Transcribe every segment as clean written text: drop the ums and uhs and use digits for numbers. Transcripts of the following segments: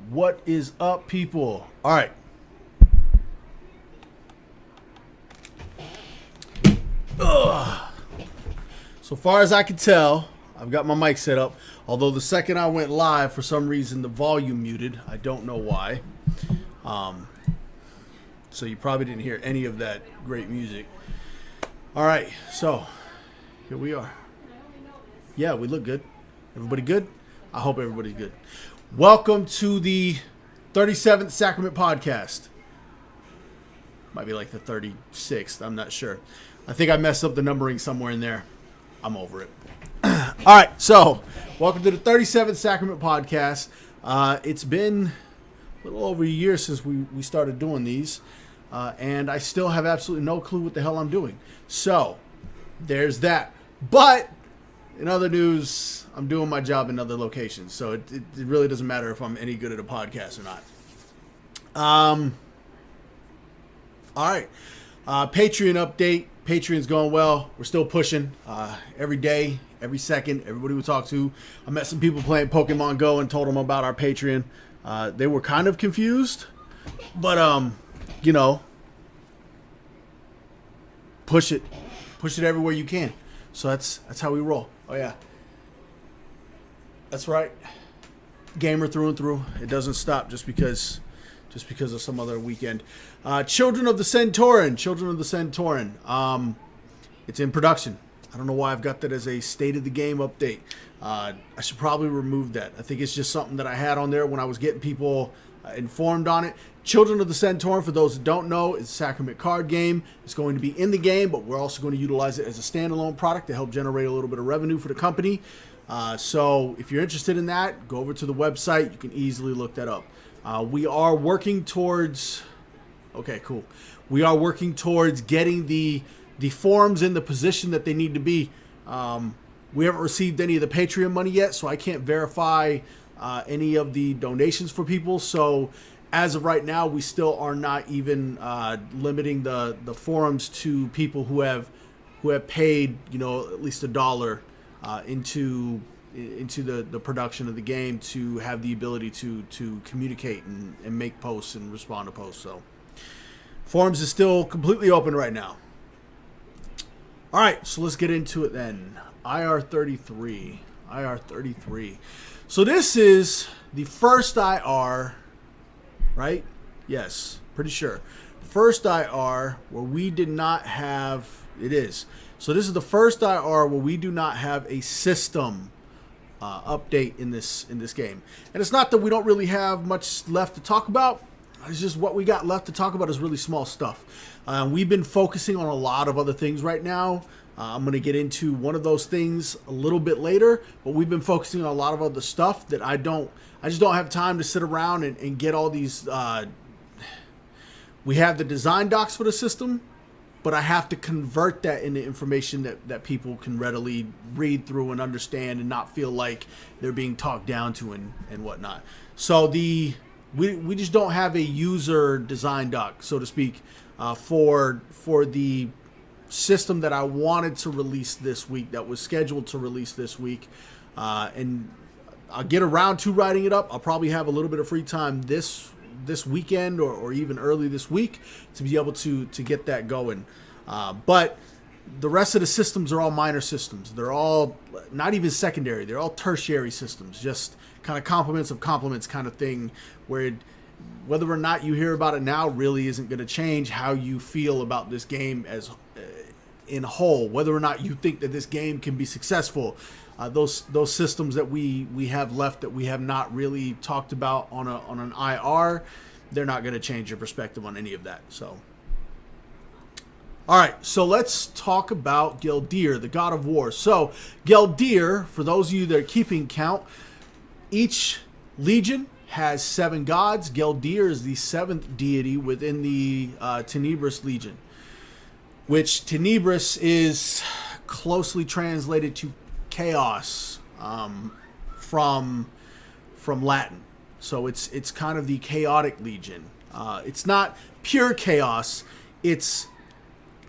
What is up, people? All right. Ugh. So far as I can tell, I've got my mic set up. Although the second I went live, for some reason, the volume muted. I don't know why. So you probably didn't hear any of that great music. All right. So here we are. Yeah, we look good. Everybody good? I hope everybody's good. Welcome to the 37th Sacrament podcast. Might be like the 36th. I'm not sure. I think I messed up the numbering somewhere in there. I'm over it. All right. So welcome to the 37th Sacrament podcast. It's been a little over a year since we started doing these. And I still have absolutely no clue what the hell I'm doing. So there's that. But in other news, I'm doing my job in other locations, so it really doesn't matter if I'm any good at a podcast or not. All right. Patreon update. Patreon's going well. We're still pushing every day, every second. Everybody we talk to. I met some people playing Pokemon Go and told them about our Patreon. They were kind of confused, but you know, push it everywhere you can. So that's how we roll. Oh yeah, that's right. Gamer through and through. It doesn't stop just because of some other weekend. Children of the Centauran. It's in production. I don't know why I've got that as a state of the game update. I should probably remove that. I think it's just something that I had on there when I was getting people informed on it. Children of the Centauran, for those that don't know, is a Sacrament card game. It's going to be in the game, but we're also going to utilize it as a standalone product to help generate a little bit of revenue for the company. So if you're interested in that, go over to the website. You can easily look that up. We are working towards... Okay, cool. We are working towards getting the forums in the position that they need to be. We haven't received any of the Patreon money yet, so I can't verify any of the donations for people. So as of right now, we still are not even limiting the forums to people who have paid, at least $1 into the production of the game to have the ability to communicate and make posts and respond to posts. So forums is still completely open right now. All right, so let's get into it then. IR33. So this is the first IR, right? Yes, pretty sure. First IR where we did not have, it is. So this is the first IR where we do not have a system update in this game. And it's not that we don't really have much left to talk about. It's just what we got left to talk about is really small stuff. We've been focusing on a lot of other things right now. I'm going to get into one of those things a little bit later, but we've been focusing on a lot of other stuff that I just don't have time to sit around and get all these. We have the design docs for the system, but I have to convert that into information that people can readily read through and understand and not feel like they're being talked down to and whatnot. So we just don't have a user design doc, so to speak, for the system that I wanted to release this week, that was scheduled to release this week. And I'll get around to writing it up. I'll probably have a little bit of free time this weekend or even early this week to be able to get that going. But the rest of the systems are all minor systems. They're all not even secondary. They're all tertiary systems, just kind of complements of complements kind of thing, where whether or not you hear about it now really isn't going to change how you feel about this game as in whole. Whether or not you think that this game can be successful, those systems that we have left that we have not really talked about on an IR, they're not going to change your perspective on any of that. So, all right, so let's talk about Geldir, the god of war. So Geldir, for those of you that are keeping count, each legion has 7 gods. Geldir is the 7th deity within the Tenebris Legion, which Tenebris is closely translated to chaos from Latin. So it's kind of the chaotic legion. It's not pure chaos. It's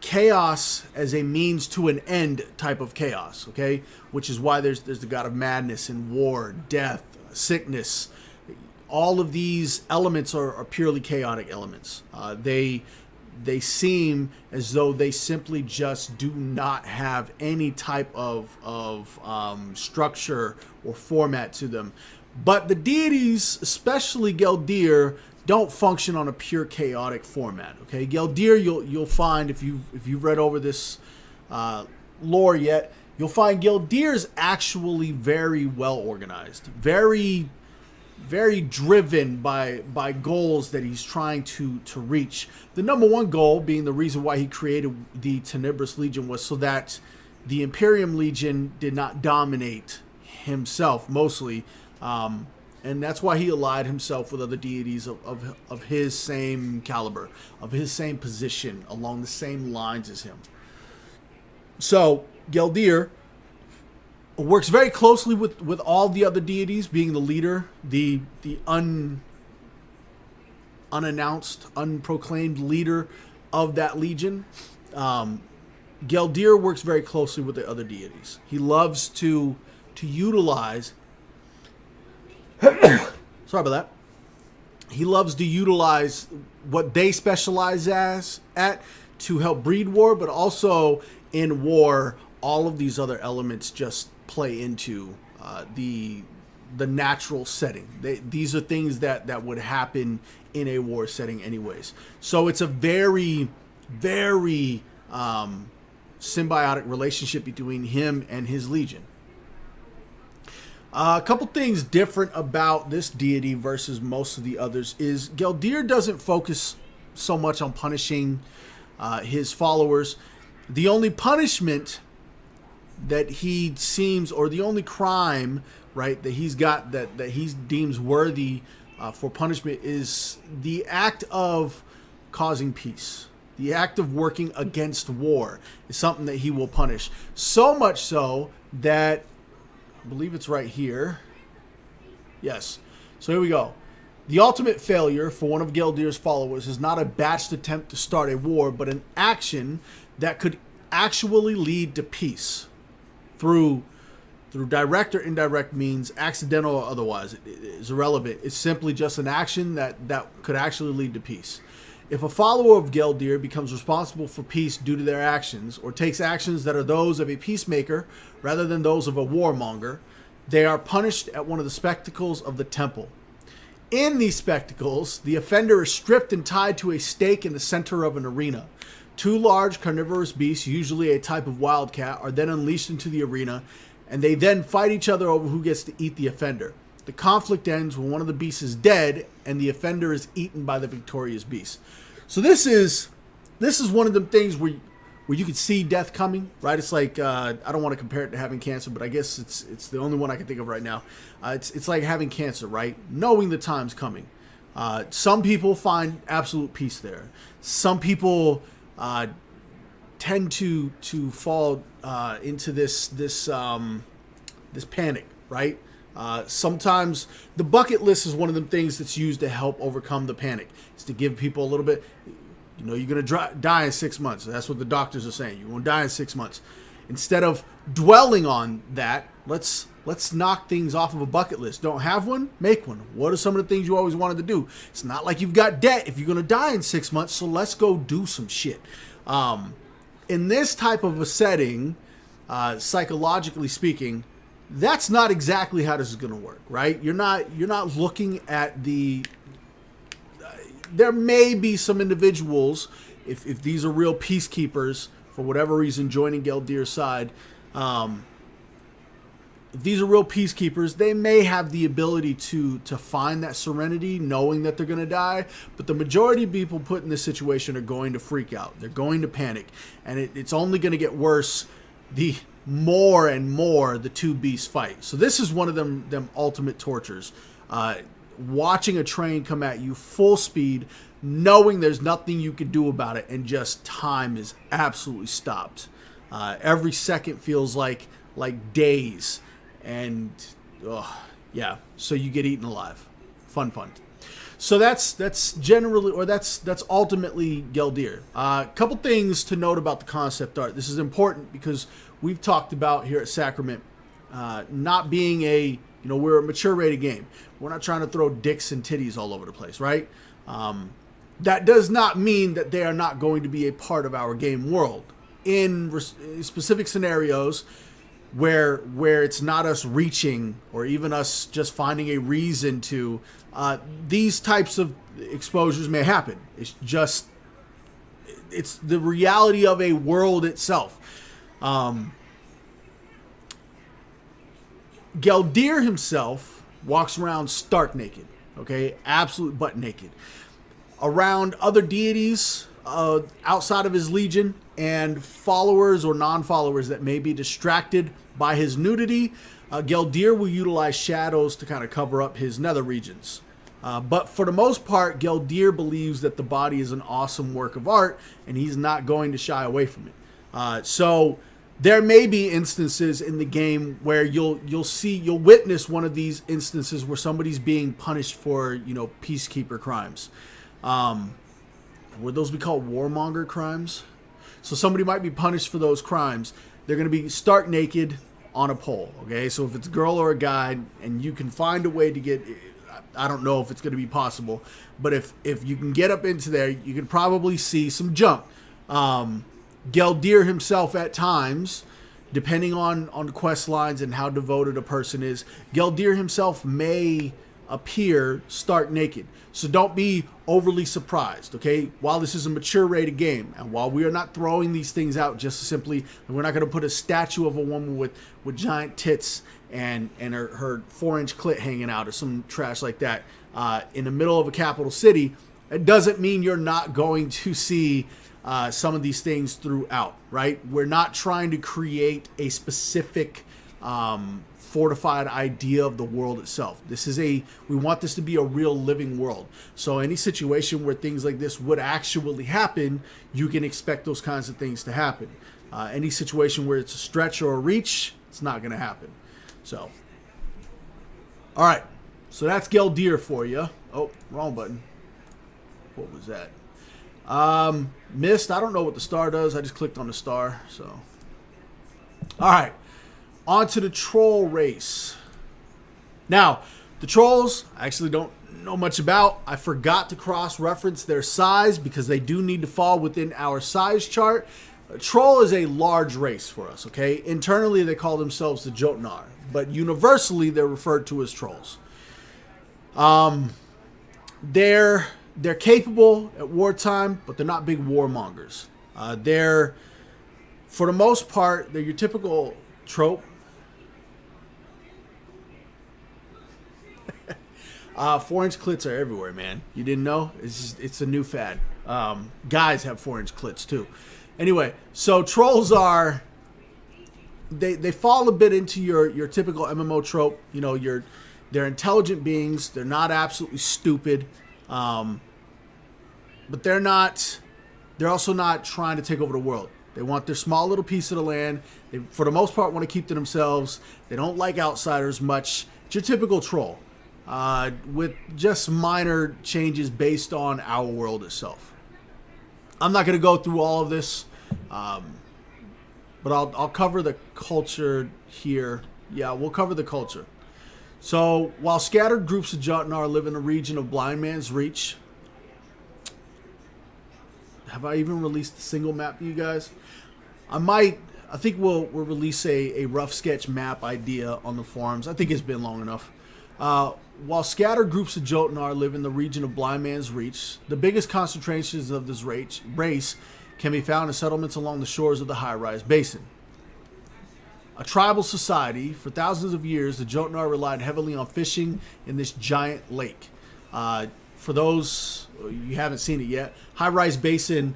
chaos as a means to an end type of chaos, okay? Which is why there's the god of madness and war, death, sickness, all of these elements are purely chaotic elements. They seem as though they simply just do not have any type of structure or format to them. But the deities, especially Geldir, don't function on a pure chaotic format. Okay, Geldir, you'll find if you've read over this lore yet, you'll find Geldir is actually very well organized, very driven by goals that he's trying to reach. The number one goal being the reason why he created the Tenebrous Legion was so that the Imperium Legion did not dominate himself mostly. And that's why he allied himself with other deities of his same caliber, of his same position, along the same lines as him. So Geldir works very closely with all the other deities, being the leader, the unannounced, unproclaimed leader of that legion. Geldir works very closely with the other deities. He loves to utilize sorry about that. He loves to utilize what they specialize at to help breed war, but also in war, all of these other elements just play into the natural setting. These are things that would happen in a war setting anyways. So it's a very, very symbiotic relationship between him and his legion. A couple things different about this deity versus most of the others is Geldir doesn't focus so much on punishing his followers. The only punishment that he seems, or the only crime, right, that he's got that he deems worthy for punishment is the act of causing peace. The act of working against war is something that he will punish. So much so that I believe it's right here. Yes. So here we go. The ultimate failure for one of Geldir's followers is not a botched attempt to start a war, but an action that could actually lead to peace through direct or indirect means, accidental or otherwise. It is irrelevant. It's simply just an action that could actually lead to peace. If a follower of Geldir becomes responsible for peace due to their actions, or takes actions that are those of a peacemaker rather than those of a warmonger, they are punished at one of the spectacles of the temple. In these spectacles, the offender is stripped and tied to a stake in the center of an arena. Two large carnivorous beasts, usually a type of wildcat, are then unleashed into the arena, and they then fight each other over who gets to eat the offender. The conflict ends when one of the beasts is dead and the offender is eaten by the victorious beast. So this is one of the things where you could see death coming, right? It's like I don't want to compare it to having cancer, but I guess it's the only one I can think of right now. It's like having cancer, right? Knowing the time's coming. Some people find absolute peace there. Some people tend to fall into this panic, right? Sometimes the bucket list is one of the things that's used to help overcome the panic. It's to give people a little bit, you're going to die in 6 months. That's what the doctors are saying. You're going to die in 6 months. Instead of dwelling on that, let's knock things off of a bucket list. Don't have one? Make one. What are some of the things you always wanted to do? It's not like you've got debt if you're going to die in 6 months, so let's go do some shit. In this type of a setting, psychologically speaking, that's not exactly how this is going to work, right? You're not looking at the... there may be some individuals, if these are real peacekeepers, for whatever reason, joining Geldir's side, if these are real peacekeepers, they may have the ability to find that serenity, knowing that they're going to die. But the majority of people put in this situation are going to freak out. They're going to panic. And it's only going to get worse the more and more the two beasts fight. So this is one of them ultimate tortures. Watching a train come at you full speed, knowing there's nothing you can do about it, and just time is absolutely stopped. Every second feels like days. And yeah, so you get eaten alive. Fun. So that's generally, or that's ultimately Geldir. Couple things to note about the concept art. This is important because we've talked about here at Sacrament not being a You know, we're a mature rated game. We're not trying to throw dicks and titties all over the place, right? That does not mean that they are not going to be a part of our game world. In specific scenarios where it's not us reaching or even us just finding a reason to, these types of exposures may happen. It's the reality of a world itself. Geldir himself walks around stark naked, okay? Absolute butt naked. Around other deities outside of his legion and followers or non-followers that may be distracted by his nudity, Geldir will utilize shadows to kind of cover up his nether regions. But for the most part, Geldir believes that the body is an awesome work of art, and he's not going to shy away from it. So there may be instances in the game where you'll witness one of these instances where somebody's being punished for, you know, peacekeeper crimes. Would those be called warmonger crimes? So somebody might be punished for those crimes. They're going to be stark naked on a pole. Okay, so if it's a girl or a guy, and you can find a way to get, I don't know if it's going to be possible, but if you can get up into there, you can probably see some junk. Geldir himself at times, depending on quest lines and how devoted a person is, Geldir himself may appear stark naked. So don't be overly surprised, okay? While this is a mature rated game, and while we are not throwing these things out just simply, and we're not going to put a statue of a woman with giant tits and her 4-inch clit hanging out or some trash like that in the middle of a capital city, it doesn't mean you're not going to see some of these things throughout, right? We're not trying to create a specific fortified idea of the world itself. We want this to be a real living world. So any situation where things like this would actually happen, you can expect those kinds of things to happen. Any situation where it's a stretch or a reach, it's not going to happen. So, all right. So that's Geldir for you. Oh, wrong button. What was that? Missed. I don't know what the star does. I just clicked on the star. So, all right. On to the troll race. Now, the trolls, I actually don't know much about. I forgot to cross-reference their size because they do need to fall within our size chart. A troll is a large race for us, okay? Internally, they call themselves the Jotnar, but universally, they're referred to as trolls. They're capable at wartime, but they're not big warmongers. For the most part, they're your typical trope. 4-inch clits are everywhere, man. You didn't know? It's a new fad. Guys have 4-inch clits too. Anyway, so trolls are they fall a bit into your typical MMO trope. You know, they're intelligent beings. They're not absolutely stupid, but they're also not trying to take over the world. They want their small little piece of the land. They, for the most part, want to keep to themselves. They don't like outsiders much. It's your typical troll, with just minor changes based on our world itself. I'm not going to go through all of this, but I'll cover the culture here. Yeah, we'll cover the culture. So, while scattered groups of Jotnar live in the region of Blind Man's Reach, have I even released a single map to you guys? I think we'll release a rough sketch map idea on the forums. I think it's been long enough. While scattered groups of Jotnar live in the region of Blind Man's Reach, the biggest concentrations of this race can be found in settlements along the shores of the high-rise basin. A tribal society, for thousands of years, the Jotnar relied heavily on fishing in this giant lake. For those you haven't seen it yet, high-rise basin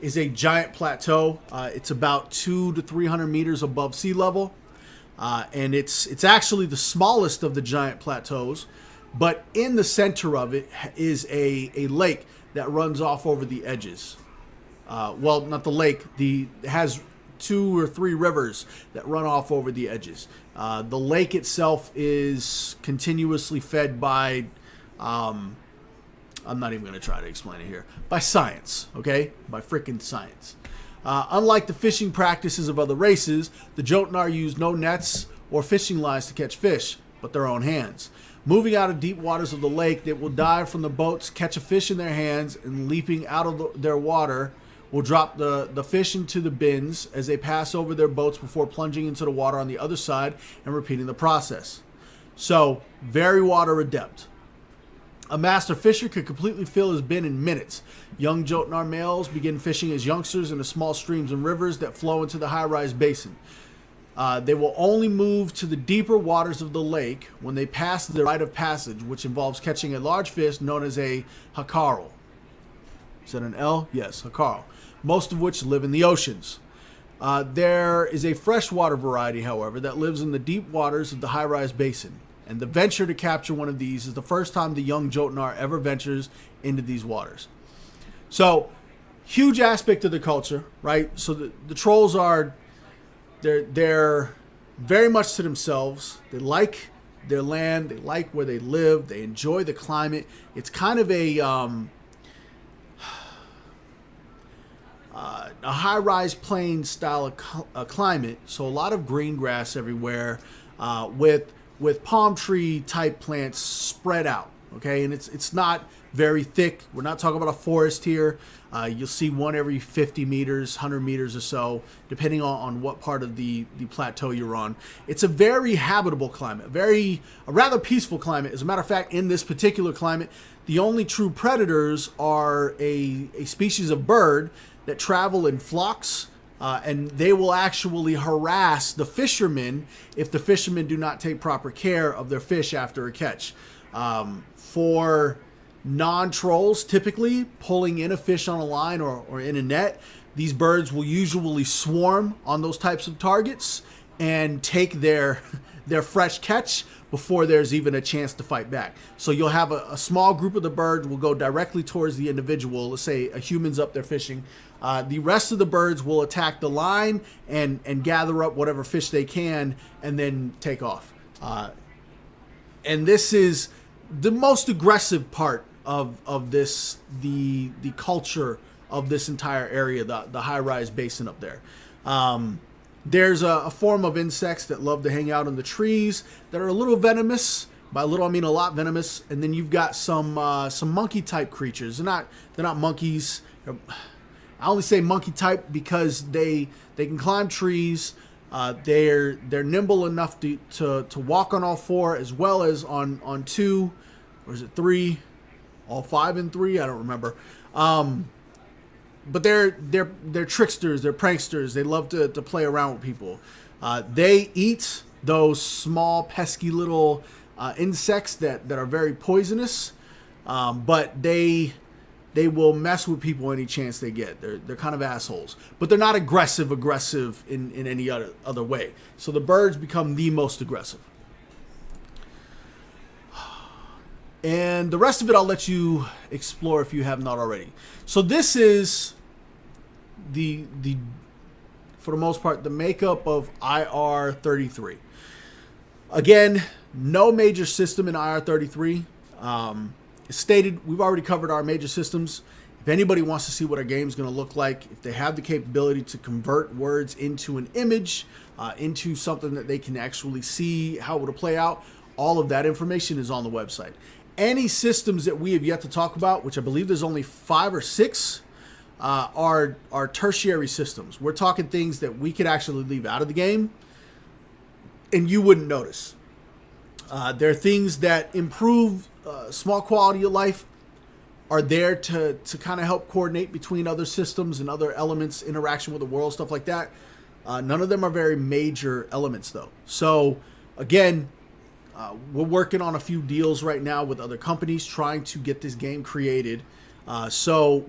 is a giant plateau. It's about 200 to 300 meters above sea level. And it's actually the smallest of the giant plateaus, but in the center of it is a lake that runs off over the edges. Well, not the lake. It has 2 or 3 rivers that run off over the edges. The lake itself is continuously fed by, I'm not even going to try to explain it here, by science, okay? By freaking science. Unlike the fishing practices of other races, the Jotnar use no nets or fishing lines to catch fish, but their own hands. Moving out of deep waters of the lake, they will dive from the boats, catch a fish in their hands, and leaping out of their water will drop the fish into the bins as they pass over their boats before plunging into the water on the other side and repeating the process. So, very water adept. A master fisher could completely fill his bin in minutes. Young Jotnar males begin fishing as youngsters in the small streams and rivers that flow into the high-rise basin. They will only move to the deeper waters of the lake when they pass the rite of passage, which involves catching a large fish known as a hakarl. Is that an L? Yes, hakarl. Most of which live in the oceans. There is a freshwater variety, however, that lives in the deep waters of the high-rise basin. And the venture to capture one of these is the first time the young Jotnar ever ventures into these waters. So, huge aspect of the culture, right? So the trolls are... They're very much to themselves. They like their land. They like where they live. They enjoy the climate. It's kind of a high-rise plain style of climate. So a lot of green grass everywhere, with palm tree type plants spread out. Okay, and it's not very thick. We're not talking about a forest here. You'll see one every 50 meters, 100 meters or so, depending on what part of the plateau you're on. It's a very habitable climate, a rather peaceful climate. As a matter of fact, in this particular climate, the only true predators are a species of bird that travel in flocks, and they will actually harass the fishermen if the fishermen do not take proper care of their fish after a catch. For non-trolls, typically pulling in a fish on a line or in a net, these birds will usually swarm on those types of targets and take their fresh catch before there's even a chance to fight back. So you'll have a small group of the birds will go directly towards the individual. Let's say a human's up there fishing. The rest of the birds will attack the line and gather up whatever fish they can and then take off. And this is the most aggressive part of this, the culture of this entire area, the high-rise basin up there. There's a form of insects that love to hang out in the trees that are a little venomous. By little, I mean a lot venomous. And then you've got some monkey-type creatures. They're not monkeys. I only say monkey-type because they can climb trees. They're nimble enough to walk on all four as well as on two, or is it three? All five and three? I don't remember. But they're tricksters, they're pranksters. They love to play around with people. They eat those small, pesky little insects that are very poisonous. But they will mess with people any chance they get. They're kind of assholes. But they're not aggressive in any other way. So the birds become the most aggressive. And the rest of it I'll let you explore if you have not already. So this is the for the most part, the makeup of IR33. Again, no major system in IR33. It's stated, we've already covered our major systems. If anybody wants to see what our game's going to look like, if they have the capability to convert words into an image, into something that they can actually see how it'll play out, all of that information is on the website. Any systems that we have yet to talk about, which I believe there's only 5 or 6, are tertiary systems. We're talking things that we could actually leave out of the game and you wouldn't notice. There are things that improve small quality of life, are there to kind of help coordinate between other systems and other elements, interaction with the world, stuff like that. None of them are very major elements though. So again, we're working on a few deals right now with other companies trying to get this game created. So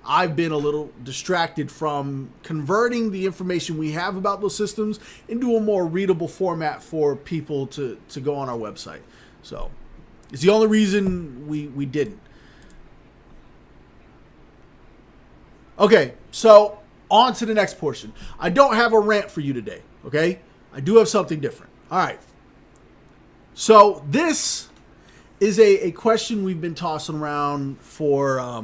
I've been a little distracted from converting the information we have about those systems into a more readable format for people to go on our website. So it's the only reason we didn't. Okay, so on to the next portion. I don't have a rant for you today, okay? I do have something different. All right. So this is a question we've been tossing around for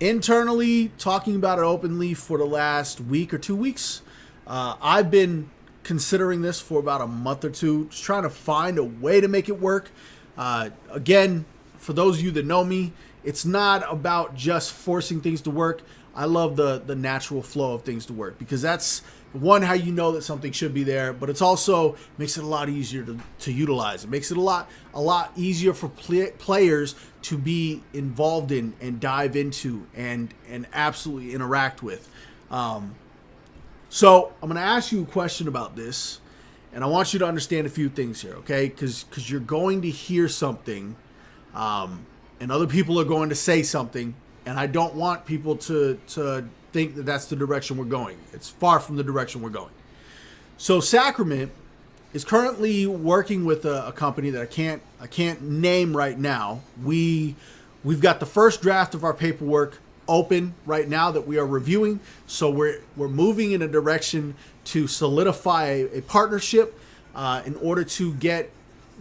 internally, talking about it openly for the last week or 2 weeks. I've been considering this for about a month or two, just trying to find a way to make it work. Again, for those of you that know me, it's not about just forcing things to work. I love the natural flow of things to work, because that's one, how you know that something should be there, but it's also makes it a lot easier to utilize. It makes it a lot easier for players to be involved in and dive into and absolutely interact with. So I'm going to ask you a question about this, and I want you to understand a few things here, okay? Because you're going to hear something, and other people are going to say something, and I don't want people to think that that's the direction we're going. It's far from the direction we're going. So Sacrament is currently working with a company that I can't name right now. We've got the first draft of our paperwork open right now that we are reviewing. So we're moving in a direction to solidify a partnership in order to get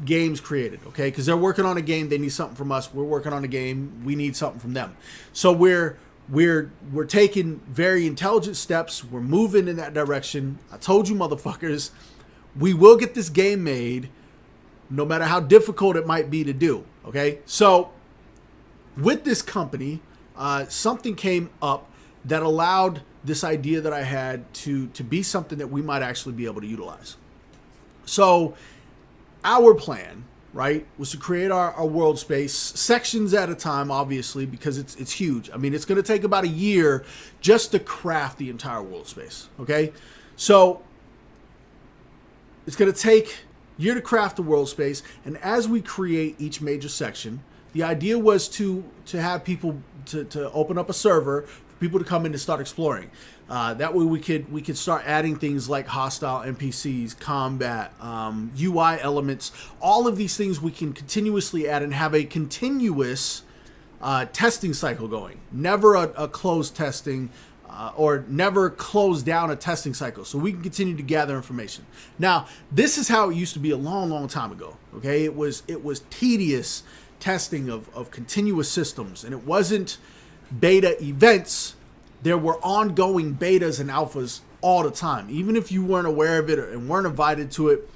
games created, okay? Because they're working on a game, they need something from us. We're working on a game, we need something from them. So we're taking very intelligent steps. We're moving in that direction. I told you, motherfuckers, we will get this game made, no matter how difficult it might be to do, okay? So with this company, something came up that allowed this idea that I had to be something that we might actually be able to utilize. So our plan, right, was to create our world space sections at a time, obviously, because it's huge. I mean, it's going to take about a year just to craft the entire world space, okay? So it's going to take a year to craft the world space, and as we create each major section, the idea was to have people to open up a server for people to come in and start exploring. That way we could start adding things like hostile NPCs, combat, UI elements, all of these things we can continuously add and have a continuous testing cycle going. Never a closed testing or never close down a testing cycle, so we can continue to gather information. Now, this is how it used to be a long, long time ago. Okay, it was tedious testing of continuous systems, and it wasn't beta events. There were ongoing betas and alphas all the time. Even if you weren't aware of it and weren't invited to it,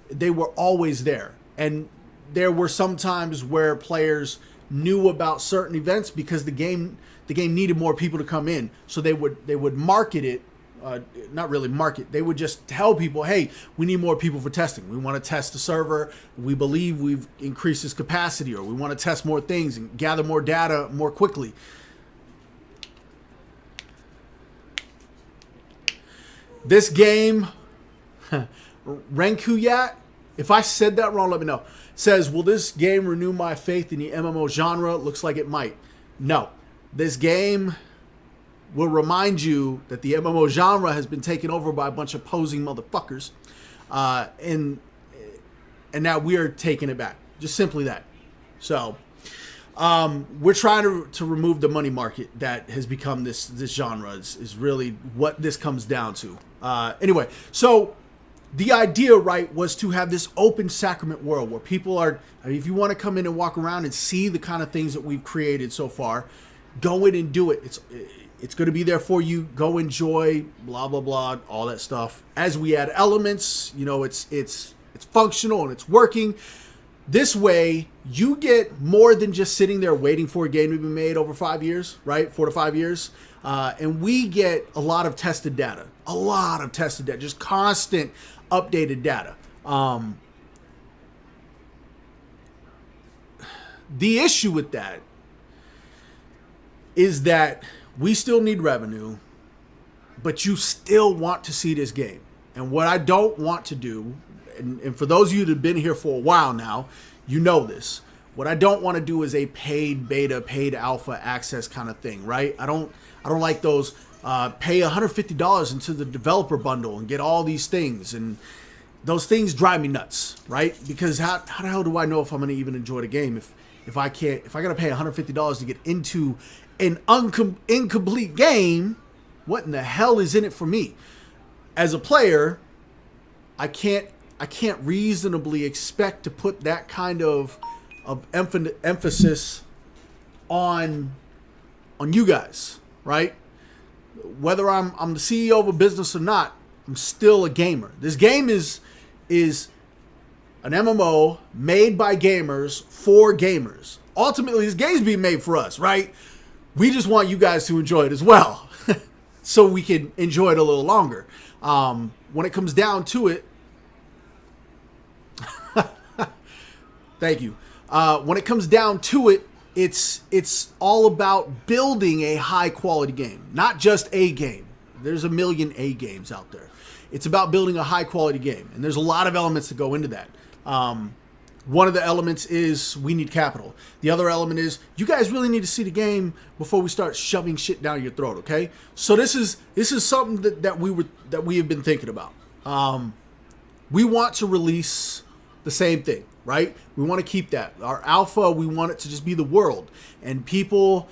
they were always there. And there were some times where players knew about certain events because the game needed more people to come in. So they would market it, not really market. They would just tell people, hey, we need more people for testing. We want to test the server. We believe we've increased its capacity, or we want to test more things and gather more data more quickly. This game, Renkuyat, if I said that wrong, let me know, says, will this game renew my faith in the MMO genre? Looks like it might. No. This game will remind you that the MMO genre has been taken over by a bunch of posing motherfuckers. And now we are taking it back. Just simply that. So we're trying to remove the money market that has become this genre is really what this comes down to. Anyway, so the idea, right, was to have this open Sacrament world where people are, I mean, if you want to come in and walk around and see the kind of things that we've created so far, go in and do it. It's going to be there for you. Go enjoy, blah, blah, blah, all that stuff. As we add elements, you know, it's functional and it's working. This way, you get more than just sitting there waiting for a game to be made over 5 years, right? 4 to 5 years. And we get a lot of tested data. Just constant updated data. The issue with that is that we still need revenue, but you still want to see this game. And what I don't want to do, and for those of you that have been here for a while now, you know this. What I don't want to do is a paid beta, paid alpha access kind of thing, right? I don't like those pay $150 into the developer bundle and get all these things, and those things drive me nuts, right? Because how the hell do I know if I'm going to even enjoy the game if I got to pay $150 to get into an incomplete game? What in the hell is in it for me? As a player, I can't reasonably expect to put that kind of emphasis on you guys, right? Whether I'm the CEO of a business or not, I'm still a gamer. This game is an MMO made by gamers for gamers. Ultimately, this game's being made for us, right? We just want you guys to enjoy it as well, so we can enjoy it a little longer. When it comes down to it, thank you. When it comes down to it, it's all about building a high quality game, not just a game. There's a million A games out there. It's about building a high quality game, and there's a lot of elements that go into that. One of the elements is we need capital. The other element is you guys really need to see the game before we start shoving shit down your throat. Okay, so this is something that we have been thinking about. We want to release the same thing, right? We want to keep that. Our alpha, we want it to just be the world, and people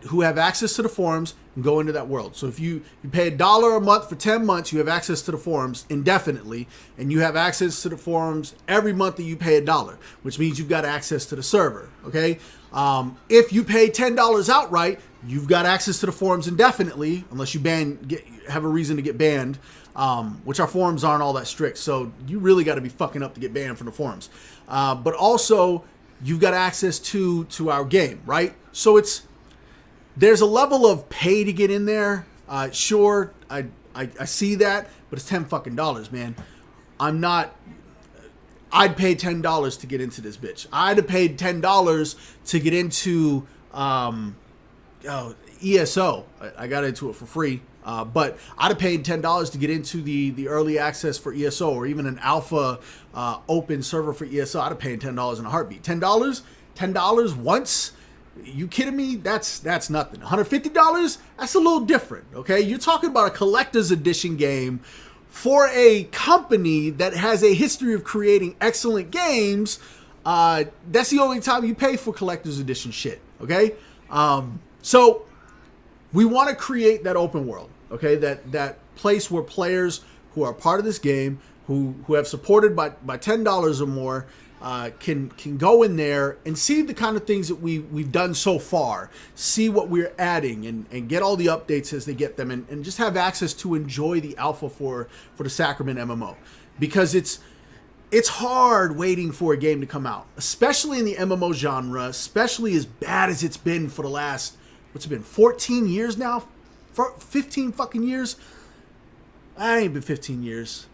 who have access to the forums can go into that world. So if you pay $1 a month for 10 months, you have access to the forums indefinitely, and you have access to the forums every month that you pay $1, which means you've got access to the server, okay? If you pay $10 outright, you've got access to the forums indefinitely, unless you have a reason to get banned, which our forums aren't all that strict, so you really got to be fucking up to get banned from the forums. But also, you've got access to our game, right? So there's a level of pay to get in there. Sure, I see that, but it's $10 fucking, man. I'd pay $10 to get into this bitch. I'd have paid $10 to get into ESO. I got into it for free, but I'd have paid $10 to get into the early access for ESO, or even an alpha open server for ESO. I'd have paid $10 in a heartbeat. $10 once. You kidding me? That's nothing. $150? That's a little different, okay? You're talking about a collector's edition game for a company that has a history of creating excellent games. That's the only time you pay for collector's edition shit, okay? So we want to create that open world, okay? That place where players who are part of this game, who have supported by $10 or more, can go in there and see the kind of things that we've done so far, see what we're adding, and get all the updates as they get them, and just have access to enjoy the alpha for the Sacrament MMO. Because it's hard waiting for a game to come out, especially in the MMO genre, especially as bad as it's been for the last, 14 years now? 15 fucking years? I ain't been 15 years.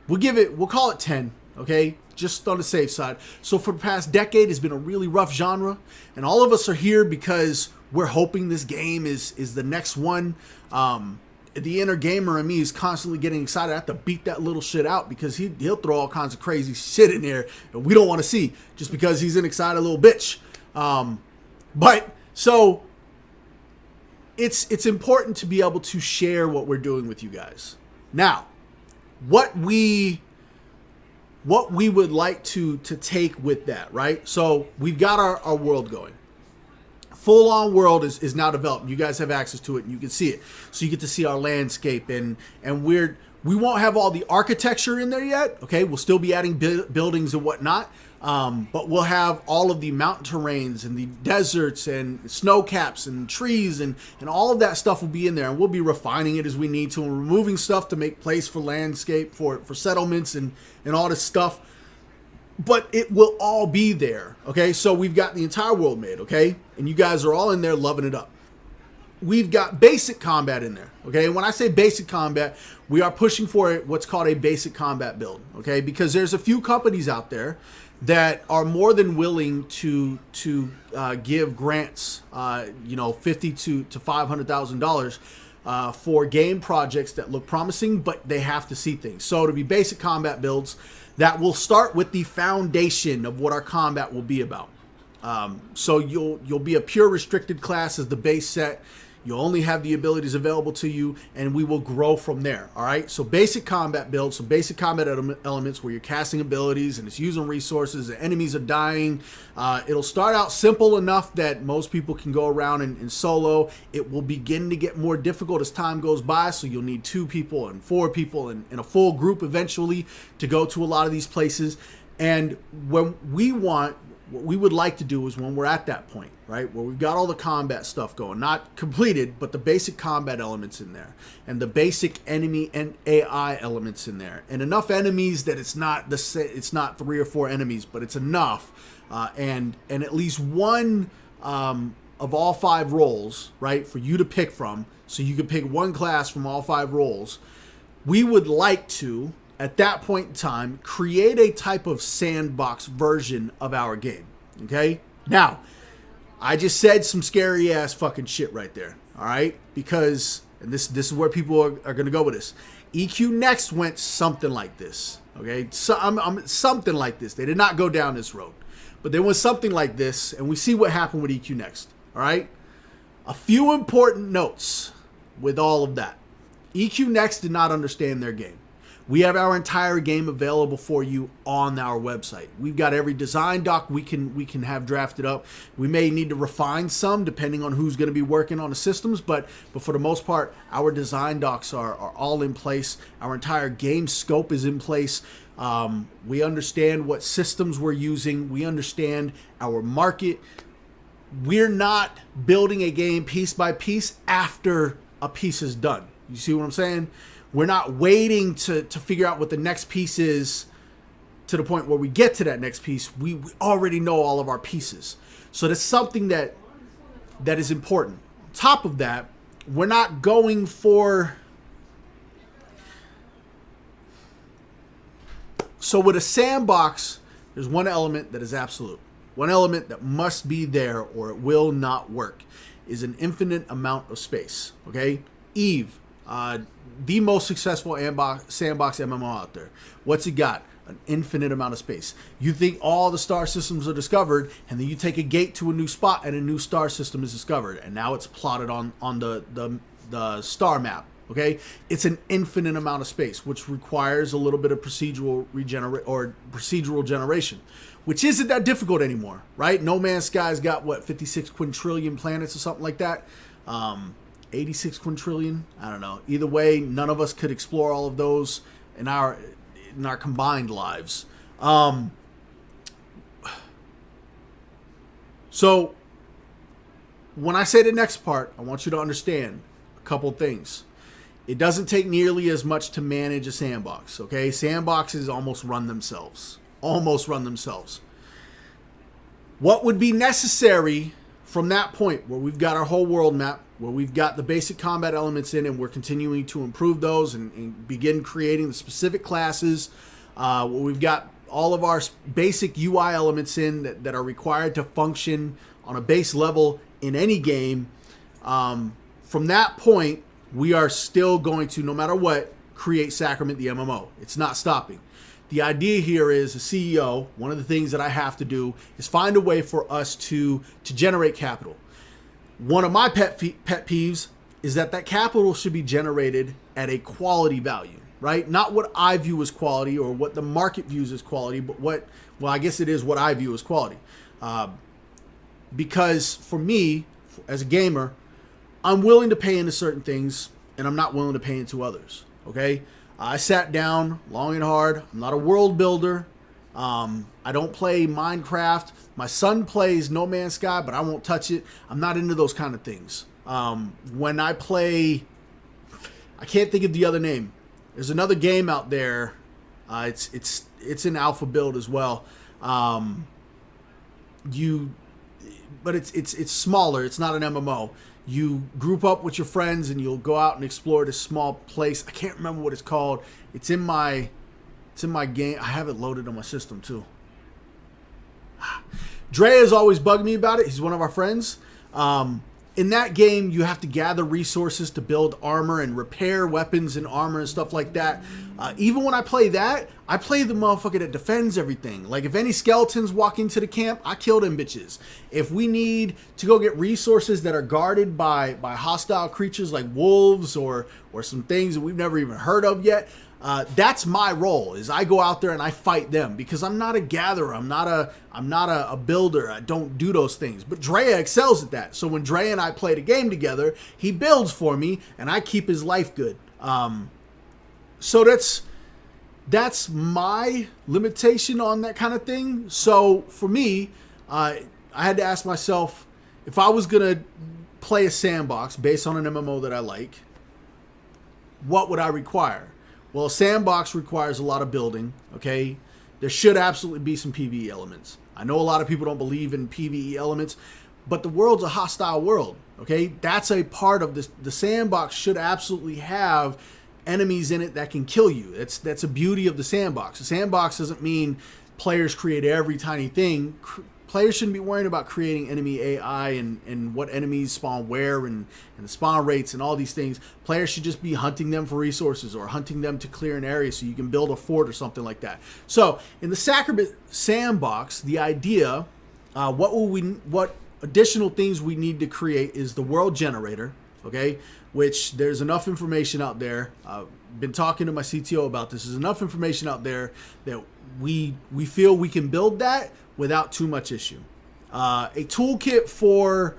We'll call it 10, okay? Just on the safe side. So for the past decade, it's been a really rough genre, and all of us are here because we're hoping this game is the next one. The inner gamer in me is constantly getting excited. I have to beat that little shit out because he'll throw all kinds of crazy shit in there that we don't want to see just because he's an excited little bitch. But so it's important to be able to share what we're doing with you guys. Now, what we would like to take with that, right? So we've got our world going. Full-on world is now developed. You guys have access to it, and you can see it. So you get to see our landscape, and we won't have all the architecture in there yet, okay? We'll still be adding buildings and whatnot, but we'll have all of the mountain terrains and the deserts and snow caps and trees, and all of that stuff will be in there, and we'll be refining it as we need to and removing stuff to make place for landscape, for settlements and all this stuff. But it will all be there, okay? So we've got the entire world made, okay? And you guys are all in there loving it up. We've got basic combat in there, okay? And when I say basic combat, we are pushing for what's called a basic combat build, okay? Because there's a few companies out there that are more than willing to give grants, $50,000 to $500,000 for game projects that look promising, but they have to see things. So to be basic combat builds that will start with the foundation of what our combat will be about. So you'll be a pure restricted class as the base set. You'll only have the abilities available to you, and we will grow from there. All right. So basic combat builds, some basic combat elements where you're casting abilities and it's using resources. The enemies are dying. It'll start out simple enough that most people can go around in solo. It will begin to get more difficult as time goes by. So you'll need 2 people and 4 people and a full group eventually to go to a lot of these places. And when we want what we would like to do is when we're at that point, right, where we've got all the combat stuff going, not completed, but the basic combat elements in there, and the basic enemy and AI elements in there, and enough enemies that it's not 3 or 4 enemies, but it's enough, and at least one of all 5 roles, right, for you to pick from, so you can pick one class from all 5 roles. We would like to, at that point in time, create a type of sandbox version of our game. Okay? Now, I just said some scary ass fucking shit right there. All right? Because, and this is where people are going to go with this. EQ Next went something like this. Okay? So, something like this. They did not go down this road. But there was something like this, and we see what happened with EQ Next. All right? A few important notes with all of that. EQ Next did not understand their game. We have our entire game available for you on our website. We've got every design doc we can have drafted up. We may need to refine some depending on who's going to be working on the systems, but for the most part, our design docs are all in place. Our entire game scope is in place. We understand what systems we're using. We understand our market. We're not building a game piece by piece after a piece is done. You see what I'm saying? We're not waiting to figure out what the next piece is to the point where we get to that next piece. We already know all of our pieces. So that's something that is important. On top of that, we're not going for... So with a sandbox, there's one element that is absolute. One element that must be there or it will not work is an infinite amount of space. Okay? Eve. The most successful sandbox MMO out there. What's it got? An infinite amount of space. You think all the star systems are discovered, and then you take a gate to a new spot, and a new star system is discovered, and now it's plotted on the star map. Okay, it's an infinite amount of space, which requires a little bit of procedural generation, which isn't that difficult anymore, right? No Man's Sky's got what, 56 quintillion planets or something like that. 86 quintillion, I don't know. Either way, none of us could explore all of those in our combined lives. So when I say the next part, I want you to understand a couple things. It doesn't take nearly as much to manage a sandbox, okay? Sandboxes almost run themselves. Almost run themselves. What would be necessary from that point where we've got our whole world map, where we've got the basic combat elements in and we're continuing to improve those and begin creating the specific classes, where we've got all of our basic UI elements in that are required to function on a base level in any game. From that point, we are still going to, no matter what, create Sacrament the MMO. It's not stopping. The idea here is, a CEO, one of the things that I have to do is find a way for us to generate capital. One of my pet peeves is that capital should be generated at a quality value, right? Not what I view as quality or what the market views as quality, but I guess it is what I view as quality. Because for me, as a gamer, I'm willing to pay into certain things and I'm not willing to pay into others, okay? I sat down long and hard. I'm not a world builder. I don't play Minecraft. My son plays No Man's Sky, but I won't touch it. I'm not into those kind of things. When I play, I can't think of the other name. There's another game out there. It's an alpha build as well. But it's smaller. It's not an MMO. You group up with your friends and you'll go out and explore this small place. I can't remember what it's called. It's in my game. I have it loaded on my system too. Dre has always bugged me about it. He's one of our friends. In that game, you have to gather resources to build armor and repair weapons and armor and stuff like that. Even when I play that, I play the motherfucker that defends everything. Like, if any skeletons walk into the camp, I kill them bitches. If we need to go get resources that are guarded by hostile creatures like wolves or some things that we've never even heard of yet, that's my role. Is I go out there and I fight them, because I'm not a gatherer. I'm not a builder. I don't do those things. But Drea excels at that. So when Drea and I play the game together, he builds for me and I keep his life good. So that's my limitation on that kind of thing. So for me, I had to ask myself, if I was going to play a sandbox based on an MMO that I like, what would I require? Well, a sandbox requires a lot of building, okay? There should absolutely be some PvE elements. I know a lot of people don't believe in PvE elements, but the world's a hostile world, okay? That's a part of this. The sandbox should absolutely have enemies in it that can kill you. That's a beauty of the sandbox. The sandbox doesn't mean players create every tiny thing. Players shouldn't be worrying about creating enemy AI and what enemies spawn where and the spawn rates and all these things. Players should just be hunting them for resources or hunting them to clear an area so you can build a fort or something like that. So in the Sacrament sandbox, the idea, what additional things we need to create is the world generator, okay? Which there's enough information out there. I've been talking to my CTO about this. There's enough information out there that we feel we can build that without too much issue. A toolkit for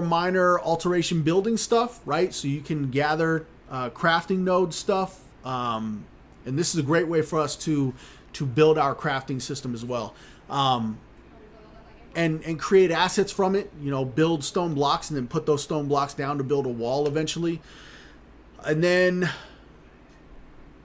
minor alteration building stuff, right? So you can gather crafting node stuff, and this is a great way for us to build our crafting system as well. And create assets from it, you know, build stone blocks and then put those stone blocks down to build a wall eventually. And then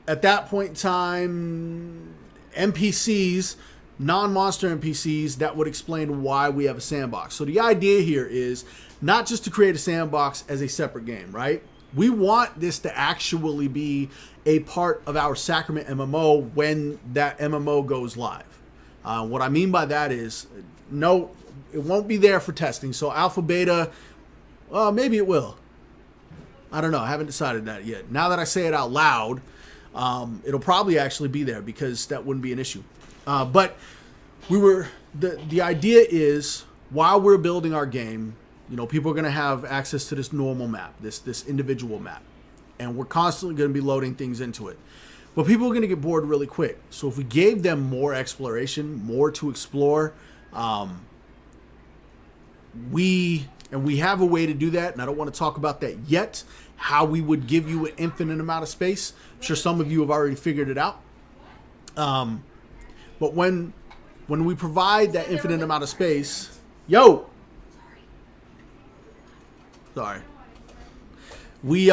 at that point in time, NPCs, non-monster NPCs, that would explain why we have a sandbox. So the idea here is not just to create a sandbox as a separate game, right? We want this to actually be a part of our Sacrament MMO when that MMO goes live. What I mean by that is, no, it won't be there for testing. So alpha, beta, well, maybe it will. I don't know. I haven't decided that yet. Now that I say it out loud, it'll probably actually be there because that wouldn't be an issue. But the idea is, while we're building our game, you know, people are going to have access to this normal map, this individual map, and we're constantly going to be loading things into it. But people are going to get bored really quick. So if we gave them more exploration, more to explore, we have a way to do that, and I don't want to talk about that yet, how we would give you an infinite amount of space. I'm sure some of you have already figured it out. But when we provide that infinite amount of space, sorry, we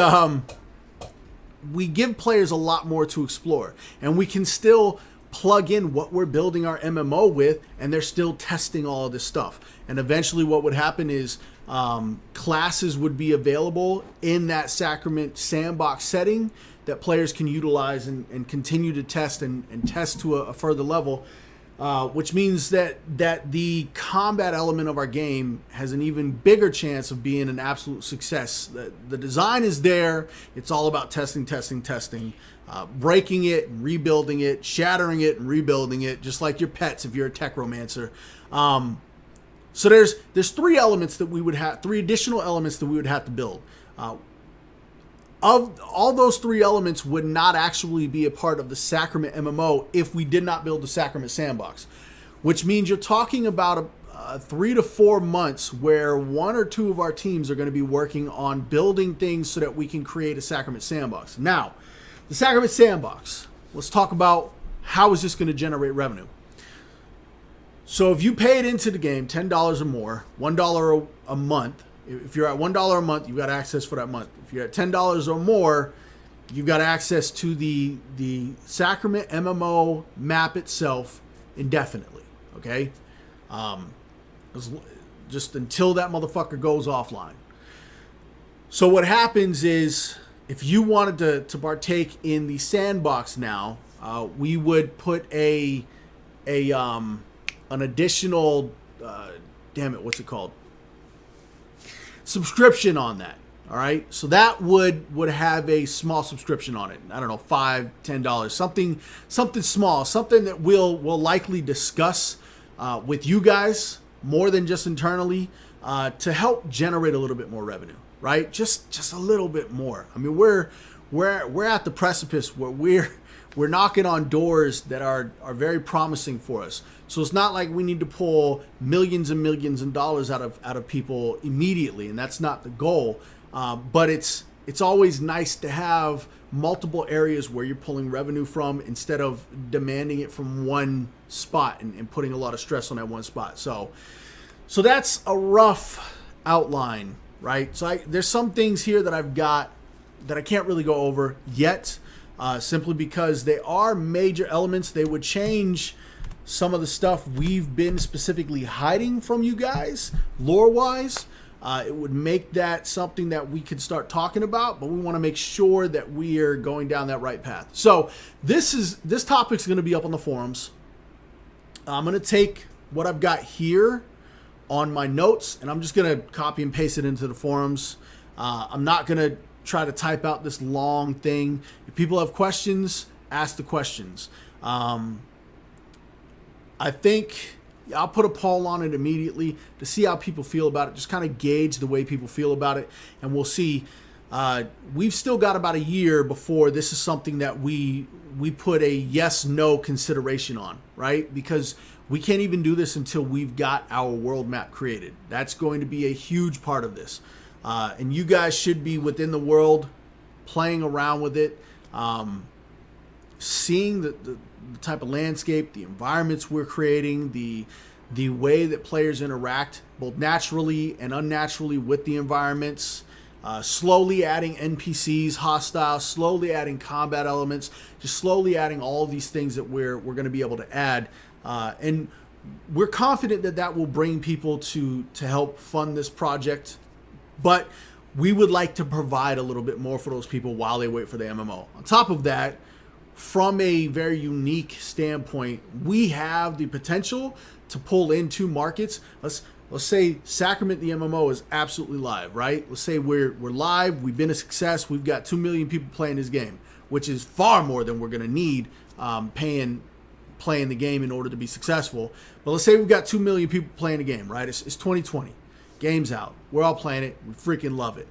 give players a lot more to explore, and we can still plug in what we're building our MMO with, and they're still testing all of this stuff. And eventually what would happen is classes would be available in that Sacrament sandbox setting that players can utilize and continue to test and test to a further level, which means that the combat element of our game has an even bigger chance of being an absolute success. The design is there. It's all about testing, breaking it and rebuilding it, shattering it and rebuilding it, just like your pets if you're a techromancer. So there's three elements that we would have, three additional elements that we would have to build. Of all those three elements would not actually be a part of the Sacrament MMO if we did not build the Sacrament sandbox, which means you're talking about 3 to 4 months where one or two of our teams are going to be working on building things so that we can create a Sacrament sandbox. Now, the Sacrament sandbox, let's talk about how is this going to generate revenue. So if you paid into the game $10 or more, $1 a month, if you're at $1 a month, you've got access for that month. If you're at $10 or more, you've got access to the Sacrament MMO map itself indefinitely, okay? Just until that motherfucker goes offline. So what happens is, if you wanted to partake in the sandbox now, we would put an additional, what's it called? Subscription on that. All right. So that would have a small subscription on it. I don't know, $5, $10, something small, something that we'll likely discuss with you guys more than just internally to help generate a little bit more revenue, right? Just a little bit more. I mean, we're at the precipice where we're knocking on doors that are very promising for us. So it's not like we need to pull millions and millions of dollars out of people immediately, and that's not the goal. But it's it's always nice to have multiple areas where you're pulling revenue from instead of demanding it from one spot and putting a lot of stress on that one spot. So that's a rough outline, right? So there's some things here that I've got that I can't really go over yet, simply because they are major elements. They would change some of the stuff we've been specifically hiding from you guys, lore-wise. It would make that something that we could start talking about, but we want to make sure that we are going down that right path. So this topic is going to be up on the forums. I'm going to take what I've got here on my notes, and I'm just going to copy and paste it into the forums. I'm not going to try to type out this long thing. If people have questions, ask the questions. I think I'll put a poll on it immediately to see how people feel about it. Just kind of gauge the way people feel about it, and we'll see. We've still got about a year before this is something that we put a yes/no consideration on, right? Because we can't even do this until we've got our world map created. That's going to be a huge part of this. And you guys should be within the world, playing around with it, seeing the type of landscape, the environments we're creating, the way that players interact, both naturally and unnaturally with the environments, slowly adding NPCs, hostiles, slowly adding combat elements, just slowly adding all of these things that we're going to be able to add. And we're confident that will bring people to help fund this project. But we would like to provide a little bit more for those people while they wait for the MMO. On top of that, from a very unique standpoint, we have the potential to pull into markets. Let's say Sacrament, the MMO, is absolutely live, right? Let's say we're live, we've been a success, we've got 2 million people playing this game, which is far more than we're going to need playing the game in order to be successful. But let's say we've got 2 million people playing the game, right? It's 2020. Game's out. We're all playing it. We freaking love it.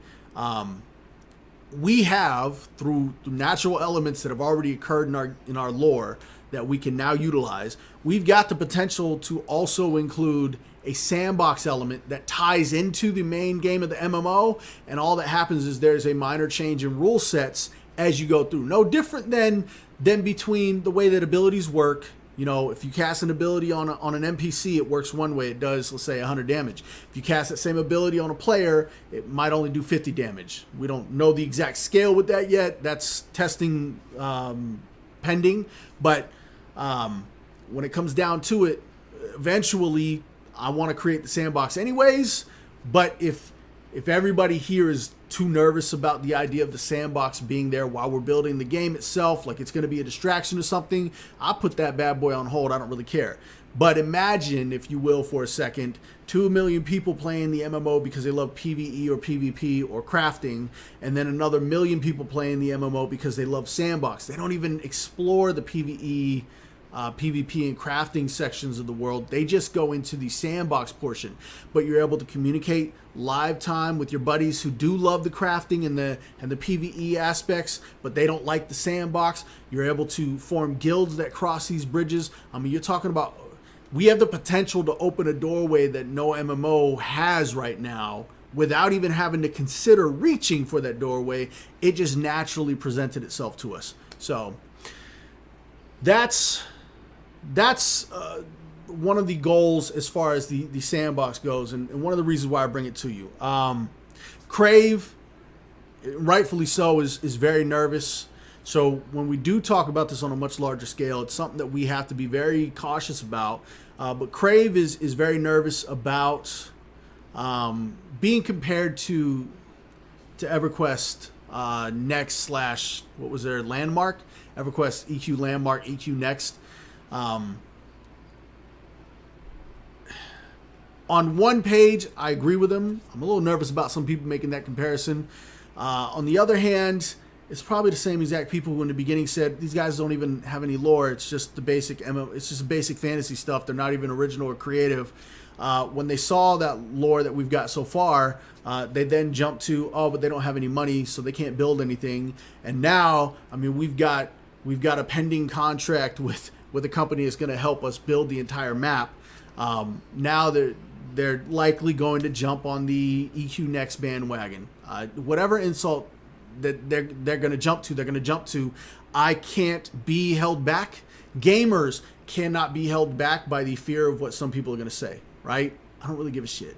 We have, through natural elements that have already occurred in our lore that we can now utilize, we've got the potential to also include a sandbox element that ties into the main game of the MMO, and all that happens is there's a minor change in rule sets as you go through. No different than between the way that abilities work. You know, if you cast an ability on an NPC, it works one way. It does, let's say, 100 damage. If you cast that same ability on a player, it might only do 50 damage. We don't know the exact scale with that yet. That's testing pending. But when it comes down to it, eventually, I want to create the sandbox anyways. But if everybody here is too nervous about the idea of the sandbox being there while we're building the game itself, like it's going to be a distraction or something, I'll put that bad boy on hold. I don't really care. But imagine, if you will, for a second, 2 million people playing the MMO because they love PvE or PvP or crafting, and then another million people playing the MMO because they love sandbox. They don't even explore the PvE, PvP and crafting sections of the world. They just go into the sandbox portion. But you're able to communicate live time with your buddies who do love the crafting and the PvE aspects, but they don't like the sandbox. You're able to form guilds that cross these bridges. I mean, you're talking about, we have the potential to open a doorway that no MMO has right now without even having to consider reaching for that doorway. It just naturally presented itself to us. So that's one of the goals as far as the sandbox goes, and one of the reasons why I bring it to you. Crave, rightfully so, is very nervous. So when we do talk about this on a much larger scale, it's something that we have to be very cautious about. But Crave is very nervous about being compared to EverQuest Next / what was their landmark? EverQuest EQ Landmark, EQ Next. On one page, I agree with him. I'm a little nervous about some people making that comparison. On the other hand, it's probably the same exact people who in the beginning said these guys don't even have any lore. It's just the basic it's just basic fantasy stuff. They're not even original or creative. When they saw that lore that we've got so far, they then jumped to, oh, but they don't have any money, so they can't build anything. And now, I mean, we've got a pending contract with a company that's going to help us build the entire map. Now they're likely going to jump on the EQ Next bandwagon. Whatever insult they're going to jump to. They're going to jump to, I can't be held back. Gamers cannot be held back by the fear of what some people are going to say, right? I don't really give a shit.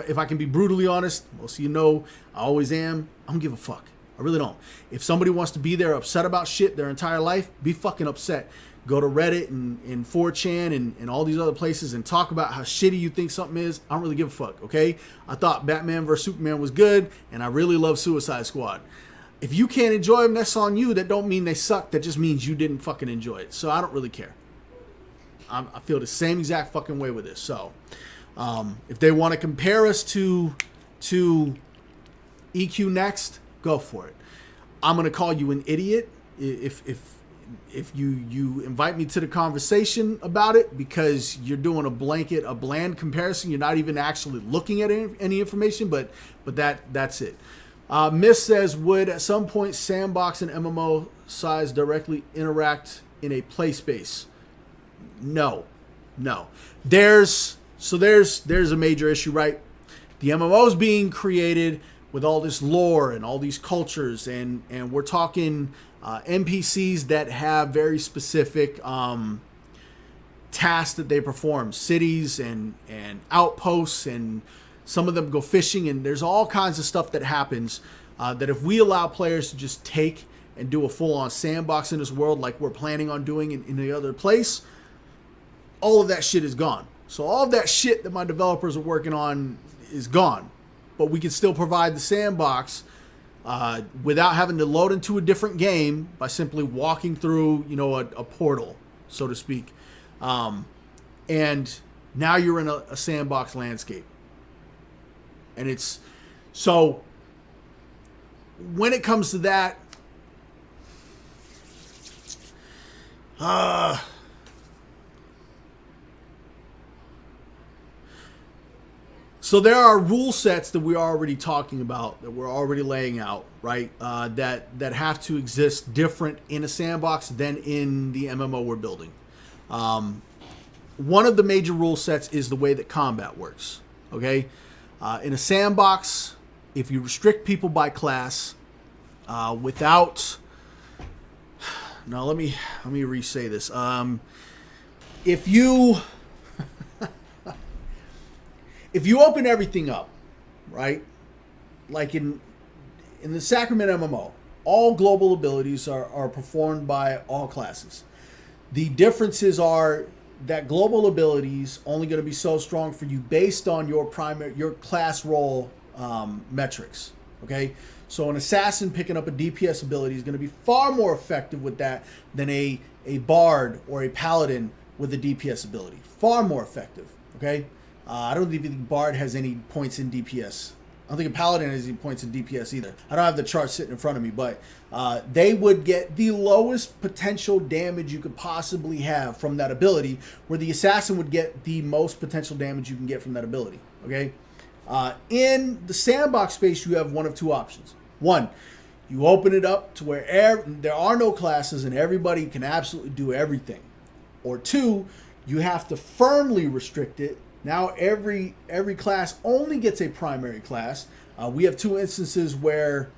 If I can be brutally honest, most of you know I always am. I don't give a fuck. I really don't. If somebody wants to be there upset about shit their entire life, be fucking upset. Go to Reddit and 4chan and all these other places and talk about how shitty you think something is. I don't really give a fuck, okay? I thought Batman vs. Superman was good, and I really love Suicide Squad. If you can't enjoy them, that's on you. That don't mean they suck. That just means you didn't fucking enjoy it. So I don't really care. I feel the same exact fucking way with this. So if they want to compare us to EQ Next, go for it. I'm going to call you an idiot if you invite me to the conversation about it, because you're doing a bland comparison. You're not even actually looking at any information, but that's it. Miss says, would at some point Sandbox and MMO size directly interact in a play space? No. There's a major issue, right? The MMO is being created with all this lore and all these cultures, and we're talking NPCs that have very specific tasks that they perform, cities and outposts, and some of them go fishing, and there's all kinds of stuff that happens that if we allow players to just take and do a full-on sandbox in this world like we're planning on doing in the other place, all of that shit is gone. So all of that shit that my developers are working on is gone, but we can still provide the sandbox without having to load into a different game by simply walking through, a portal, so to speak. And now you're in a sandbox landscape. And it's so when it comes to that, so there are rule sets that we're already talking about, that we're already laying out, right? That have to exist different in a sandbox than in the MMO we're building. One of the major rule sets is the way that combat works. Okay, in a sandbox, if you restrict people by class, without, no, let me re-say this. If you open everything up, right? Like in the Sacrament MMO, all global abilities are performed by all classes. The differences are that global abilities only going to be so strong for you based on your class role metrics. Okay, so an assassin picking up a DPS ability is going to be far more effective with that than a bard or a paladin with a DPS ability. Far more effective. Okay, I don't even think bard has any points in DPS. I don't think a paladin has any points in DPS either. I don't have the chart sitting in front of me, but they would get the lowest potential damage you could possibly have from that ability, where the assassin would get the most potential damage you can get from that ability. Okay, in the sandbox space, you have one of two options. One, you open it up to where there are no classes and everybody can absolutely do everything. Or two, you have to firmly restrict it. Now every class only gets a primary class. We have two instances where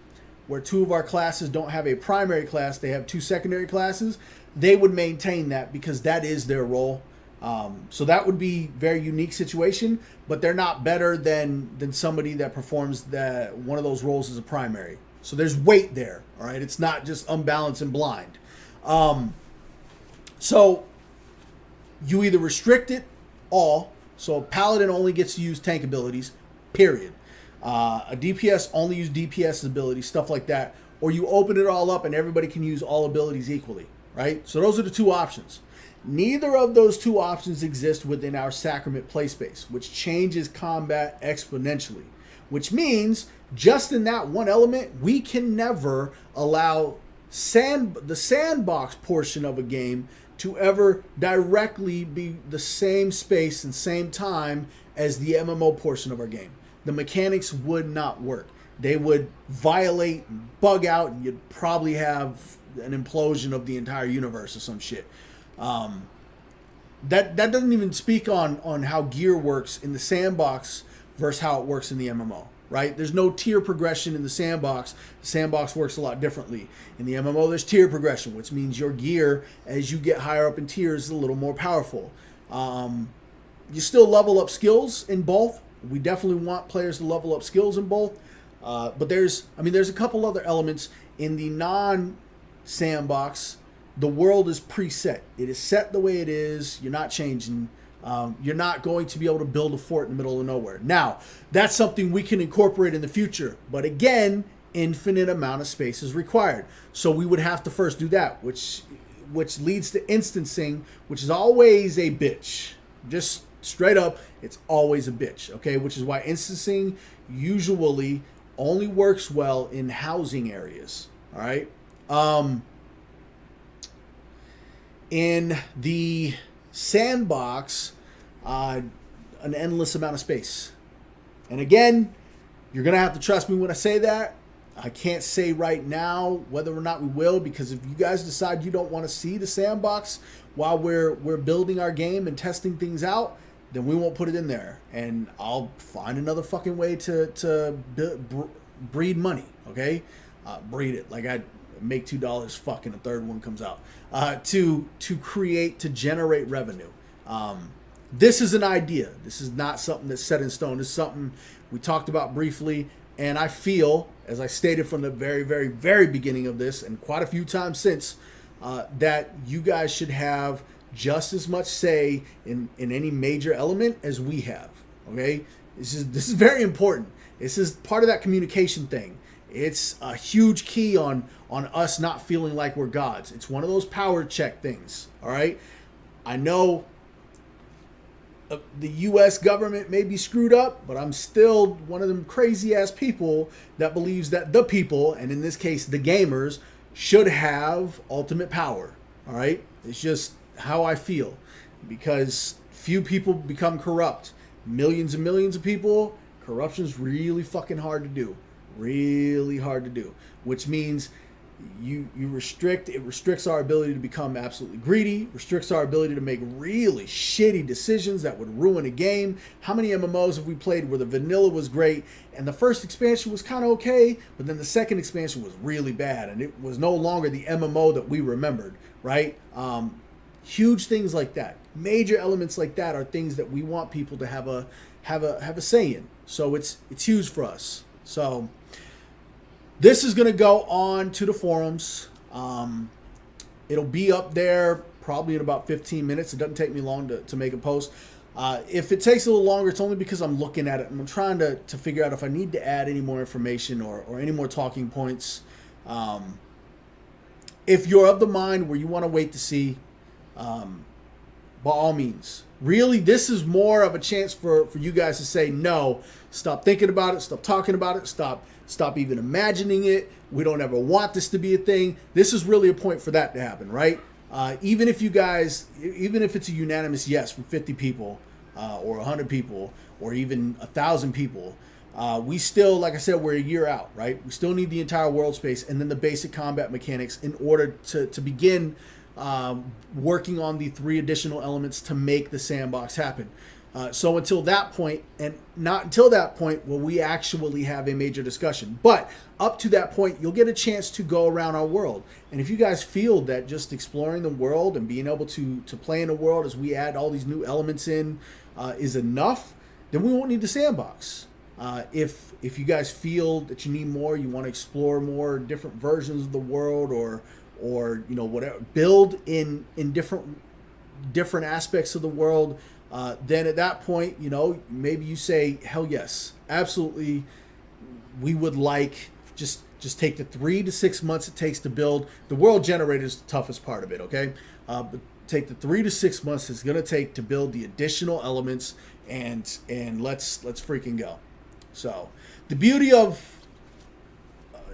two of our classes don't have a primary class. They have two secondary classes. They would maintain that because that is their role. So that would be a very unique situation, but they're not better than somebody that performs one of those roles as a primary. So there's weight there, all right? It's not just unbalanced and blind. So you either restrict it all. So a paladin only gets to use tank abilities, period. A DPS only use DPS abilities, stuff like that. Or you open it all up and everybody can use all abilities equally, right? So those are the two options. Neither of those two options exist within our Sacrament play space, which changes combat exponentially. Which means, just in that one element, we can never allow the sandbox portion of a game to ever directly be the same space and same time as the MMO portion of our game. The mechanics would not work. They would violate, bug out, and you'd probably have an implosion of the entire universe or some shit. That doesn't even speak on how gear works in the sandbox versus how it works in the MMO. right? There's no tier progression in the sandbox. The sandbox works a lot differently. In the MMO, there's tier progression, which means your gear, as you get higher up in tiers, is a little more powerful. You still level up skills in both. We definitely want players to level up skills in both. But there's a couple other elements in the non-sandbox. The world is preset. It is set the way it is. You're not changing. You're not going to be able to build a fort in the middle of nowhere. Now, that's something we can incorporate in the future. But again, infinite amount of space is required. So we would have to first do that, which leads to instancing, which is always a bitch. Just straight up, it's always a bitch, okay? Which is why instancing usually only works well in housing areas, all right? In the sandbox, an endless amount of space. And again, you're going to have to trust me when I say that. I can't say right now whether or not we will, because if you guys decide you don't want to see the sandbox while we're building our game and testing things out, then we won't put it in there. And I'll find another fucking way to breed money, okay? Breed it. Like I make $2 fucking a third one comes out. To generate revenue. This is an idea. This is not something that's set in stone. This is something we talked about briefly, and I feel, as I stated from the very, very, very beginning of this, and quite a few times since, that you guys should have just as much say in any major element as we have. Okay? This is very important. This is part of that communication thing. It's a huge key on us not feeling like we're gods. It's one of those power check things, all right? I know the U.S. government may be screwed up, but I'm still one of them crazy-ass people that believes that the people, and in this case the gamers, should have ultimate power, all right? It's just how I feel, because few people become corrupt. Millions and millions of people, corruption's really fucking hard to do. Really hard to do, which means it restricts our ability to become absolutely greedy, restricts our ability to make really shitty decisions that would ruin a game. How many MMOs have we played where the vanilla was great and the first expansion was kind of okay, but then the second expansion was really bad and it was no longer the MMO that we remembered, right? Huge things like that, major elements like that are things that we want people to have a say in. So it's huge for us. So this is going to go on to the forums. It'll be up there probably in about 15 minutes. It doesn't take me long to make a post. If it takes a little longer, it's only because I'm looking at it and I'm trying to figure out if I need to add any more information or any more talking points. If you're of the mind where you want to wait to see, by all means. Really, this is more of a chance for you guys to say, no, stop thinking about it, stop talking about it, stop even imagining it. We don't ever want this to be a thing. This is really a point for that to happen, right? Even if it's a unanimous yes from 50 people or 100 people or even 1,000 people, we still, like I said, we're a year out, right? We still need the entire world space and then the basic combat mechanics in order to begin working on the 3 additional elements to make the sandbox happen. So until that point, and not until that point will we actually have a major discussion. But up to that point, you'll get a chance to go around our world. And if you guys feel that just exploring the world and being able to play in the world as we add all these new elements in is enough, then we won't need the sandbox. If you guys feel that you need more, you want to explore more different versions of the world or whatever, build in different aspects of the world, then at that point, maybe you say, hell yes, absolutely, we would like just take the 3 to 6 months it takes to build. The world generator is the toughest part of it, okay? But take the 3 to 6 months it's gonna take to build the additional elements, and let's freaking go. So the beauty of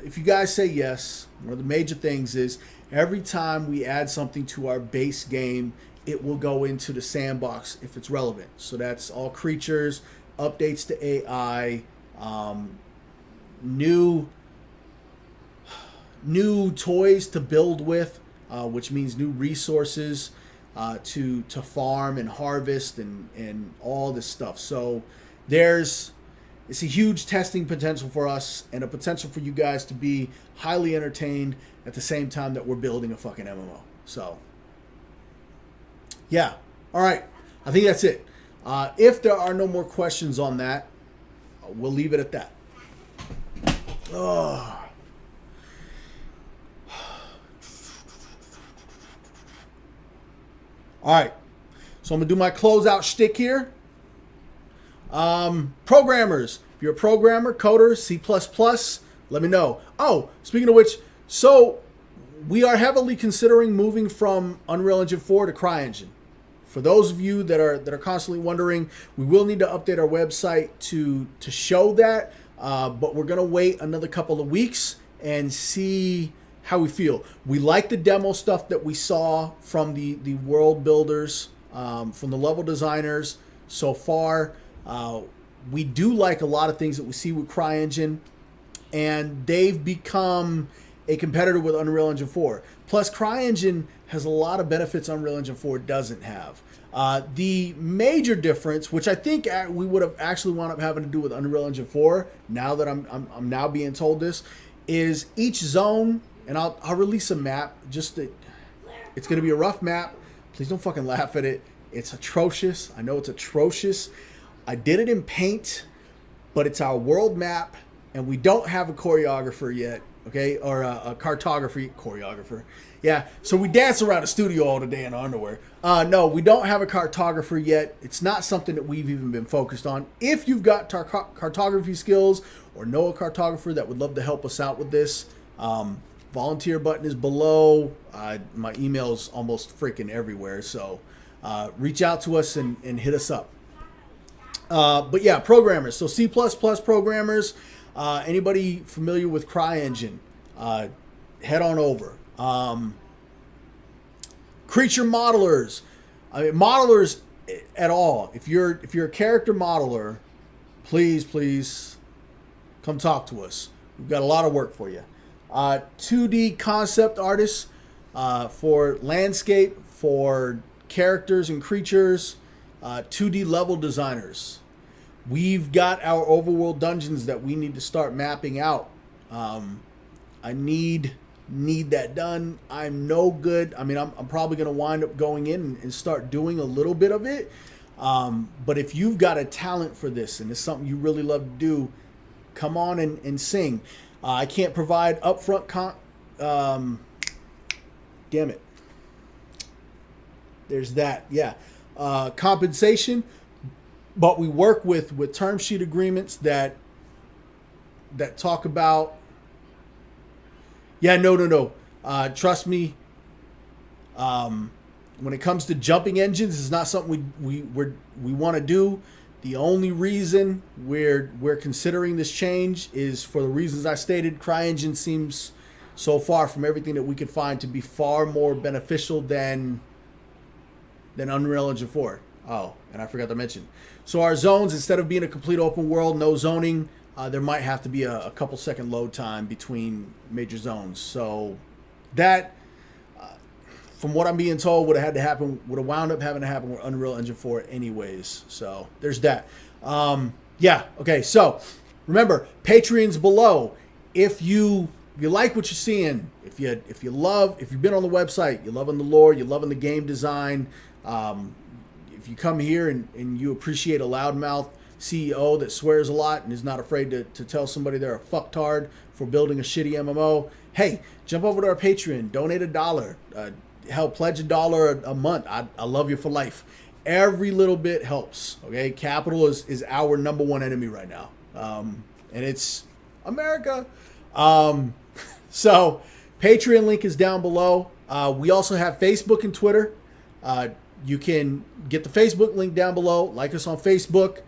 if you guys say yes, one of the major things is every time we add something to our base game, it will go into the sandbox if it's relevant. So that's all creatures, updates to AI, new toys to build with, which means new resources to farm and harvest and all this stuff. So there's it's a huge testing potential for us and a potential for you guys to be highly entertained at the same time that we're building a fucking MMO. So, yeah. All right. I think that's it. If there are no more questions on that, we'll leave it at that. Oh. All right. So I'm going to do my closeout shtick here. Programmers. If you're a programmer, coder, C++, let me know. Oh, speaking of which, so we are heavily considering moving from Unreal Engine 4 to CryEngine. For those of you that are constantly wondering, we will need to update our website to show that, but we're going to wait another couple of weeks and see how we feel. We like the demo stuff that we saw from the world builders, from the level designers so far. We do like a lot of things that we see with CryEngine, and they've become a competitor with Unreal Engine 4. Plus, CryEngine has a lot of benefits Unreal Engine 4 doesn't have. The major difference, which I think we would have actually wound up having to do with Unreal Engine 4, now that I'm now being told this, is each zone, and I'll release a map. It's going to be a rough map. Please don't fucking laugh at it. It's atrocious. I know it's atrocious. I did it in Paint, but it's our world map, and we don't have a choreographer yet, okay? Or a choreographer. Yeah, so we dance around the studio all day in underwear. No, we don't have a cartographer yet. It's not something that we've even been focused on. If you've got cartography skills or know a cartographer that would love to help us out with this, volunteer button is below. My email's almost freaking everywhere, so reach out to us and hit us up. But yeah, programmers. So C++ programmers, anybody familiar with CryEngine, head on over. Creature modelers. Modelers at all. If you're a character modeler, please come talk to us. We've got a lot of work for you. 2D concept artists for landscape, for characters and creatures. 2D level designers. We've got our overworld dungeons that we need to start mapping out. I need that done. I'm no good. I mean, I'm probably going to wind up going in and start doing a little bit of it. But if you've got a talent for this and it's something you really love to do, come on and sing. I can't provide upfront damn it. There's that. Yeah. Compensation, but we work with term sheet agreements that talk about. Yeah, no. Trust me. When it comes to jumping engines, it's not something we want to do. The only reason we're considering this change is for the reasons I stated. CryEngine seems so far from everything that we could find to be far more beneficial than Unreal Engine 4. Oh, and I forgot to mention. So our zones, instead of being a complete open world, no zoning, there might have to be a couple second load time between major zones. So that, from what I'm being told, would have wound up having to happen with Unreal Engine 4 anyways. So there's that. Yeah, okay, so remember, Patreon's below. If you like what you're seeing, if you've been on the website, you're loving the lore, you're loving the game design, if you come here and you appreciate a loudmouth CEO that swears a lot and is not afraid to tell somebody they're a fucktard for building a shitty MMO, hey, jump over to our Patreon, donate $1, hell, pledge $1 a month. I love you for life. Every little bit helps. Okay, capital is our number one enemy right now, and it's America. So Patreon link is down below. We also have Facebook and Twitter. You can get the Facebook link down below. Like us on Facebook.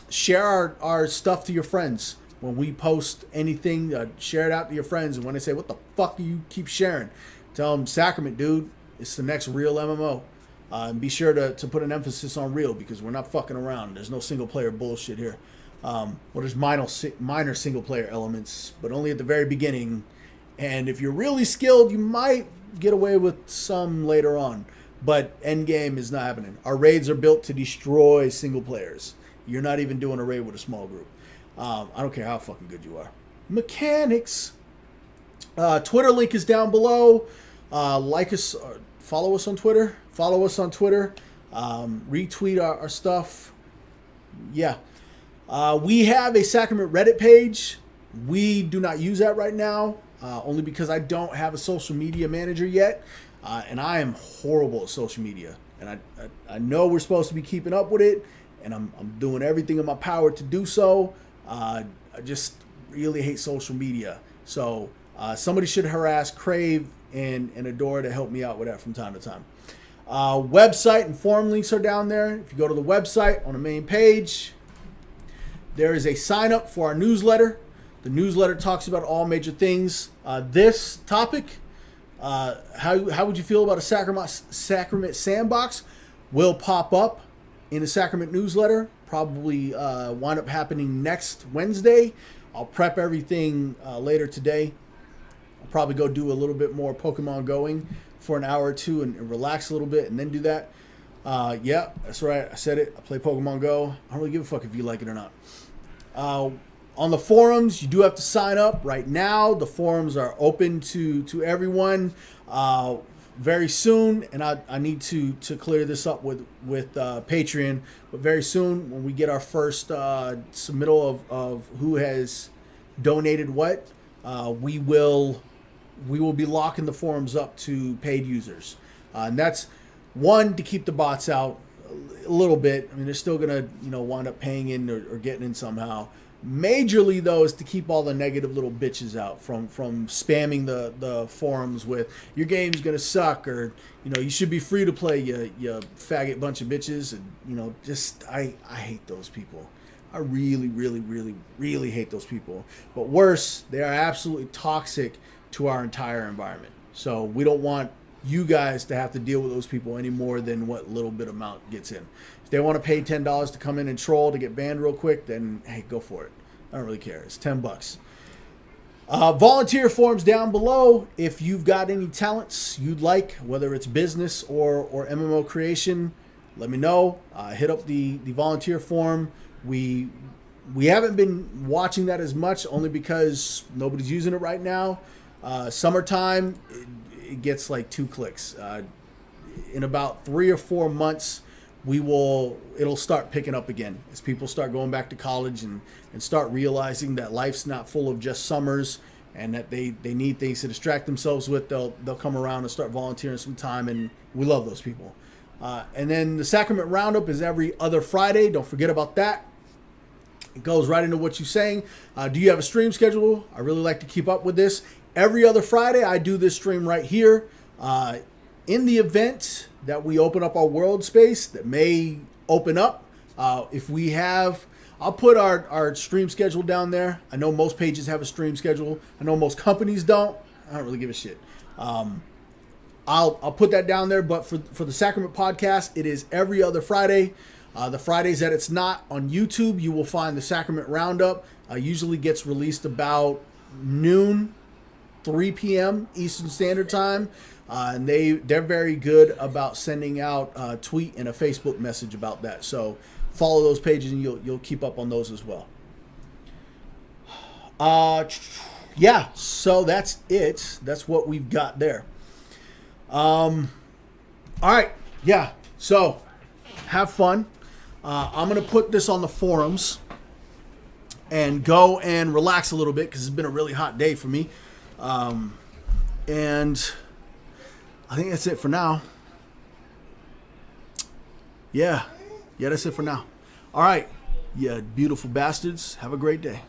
Share our stuff to your friends. When we post anything, share it out to your friends. And when they say, what the fuck do you keep sharing? Tell them, Sacrament, dude. It's the next real MMO. And be sure to put an emphasis on real, because we're not fucking around. There's no single player bullshit here. Well, there's minor single player elements, but only at the very beginning. And if you're really skilled, you might get away with some later on. But endgame is not happening. Our raids are built to destroy single players. you're not even doing a raid with a small group. I don't care how fucking good you are. Mechanics. Twitter link is down below. Like us, follow us on Twitter. Retweet our stuff. Yeah. We have a Sacrament Reddit page. We do not use that right now, only because I don't have a social media manager yet. And I am horrible at social media. And I know we're supposed to be keeping up with it, and I'm doing everything in my power to do so. I just really hate social media. So somebody should harass Crave and Adora to help me out with that from time to time. Website and forum links are down there. If you go to the website on the main page, there is a sign up for our newsletter. The newsletter talks about all major things. This topic, how would you feel about a Sacrament Sandbox, will pop up in the Sacrament newsletter. Probably wind up happening next Wednesday. I'll prep everything later today. I'll probably go do a little bit more Pokemon Going for an hour or two and relax a little bit and then do that. Yeah, that's right. I said it. I play Pokemon Go. I don't really give a fuck if you like it or not. On the forums, you do have to sign up right now. The forums are open to everyone very soon, and I need to clear this up with Patreon. But very soon, when we get our first submittal of who has donated what, we will be locking the forums up to paid users, and that's one, to keep the bots out a little bit. I mean, they're still gonna wind up paying in or getting in somehow. Majorly, though, is to keep all the negative little bitches out from spamming the forums with your game's gonna suck, or you should be free to play, you faggot bunch of bitches. And just I hate those people. I really, really, really, really hate those people. But worse, they are absolutely toxic to our entire environment. So we don't want you guys to have to deal with those people any more than what little bit amount gets in. If they want to pay $10 to come in and troll to get banned real quick, then hey, go for it. I don't really care. It's $10. Volunteer forms down below. If you've got any talents you'd like, whether it's business or MMO creation, let me know. Hit up the volunteer form. We haven't been watching that as much, only because nobody's using it right now. Summertime, it gets like 2 clicks. In about 3 or 4 months, it'll start picking up again as people start going back to college and start realizing that life's not full of just summers, and that they need things to distract themselves with. They'll come around and start volunteering some time, and we love those people. And then the Sacrament Roundup is every other Friday. Don't forget about that. It goes right into what you're saying. Do you have a stream schedule? I really like to keep up with this. Every other Friday, I do this stream right here. In the event that we open up our world space, that may open up, if we have, I'll put our stream schedule down there. I know most pages have a stream schedule. I know most companies don't. I don't really give a shit. I'll put that down there. But for the Sacrament podcast, it is every other Friday. The Fridays that it's not on YouTube, you will find the Sacrament Roundup. Usually gets released about noon, 3 p.m. Eastern Standard Time. And they're very good about sending out a tweet and a Facebook message about that. So follow those pages and you'll keep up on those as well. Yeah, so that's it. That's what we've got there. All right, yeah. So have fun. I'm gonna put this on the forums and go and relax a little bit because it's been a really hot day for me. And I think that's it for now. Yeah, that's it for now. All right, you beautiful bastards. Have a great day.